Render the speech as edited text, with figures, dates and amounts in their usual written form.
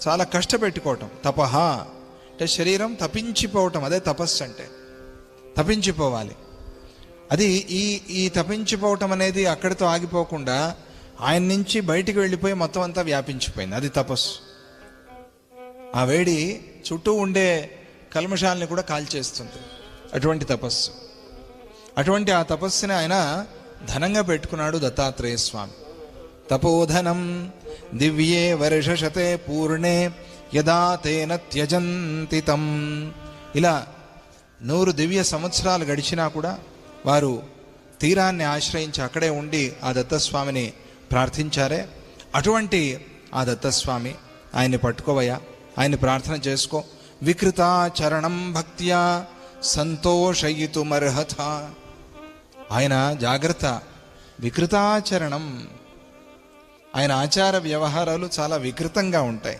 చాలా కష్టపెట్టుకోవటం. తపహ అంటే శరీరం తపించిపోవటం, అదే తపస్సు అంటే. తపించిపోవాలి. అది ఈ తపించిపోవటం అనేది అక్కడితో ఆగిపోకుండా ఆయన నుంచి బయటికి వెళ్ళిపోయి మొత్తం అంతా వ్యాపించిపోయింది. అది తపస్సు. ఆ వేడి చుట్టూ ఉండే కల్మషాలని కూడా కాల్చేస్తుంది. అటువంటి తపస్సు. అటువంటి ఆ తపస్సుని ఆయన ధనంగా పెట్టుకున్నాడు దత్తాత్రేయ స్వామి. తపోధనం దివ్యే వర్షశతే పూర్ణే యదా తేన త్యజంతి తం. ఇలా 100 దివ్య సంవత్సరాలు గడిచినా కూడా వారు తీరాన్ని ఆశ్రయించి అక్కడే ఉండి ఆ దత్తస్వామిని ప్రార్థించారే, అటువంటి ఆ దత్తస్వామి, ఆయన్ని పట్టుకోవయ్యా, ఆయన్ని ప్రార్థన చేసుకో. వికృతాచరణం భక్త్యా సంతోషయితుమర్హత. ఆయన జాగ్రత్త, వికృతాచరణం, ఆయన ఆచార వ్యవహారాలు చాలా వికృతంగా ఉంటాయి.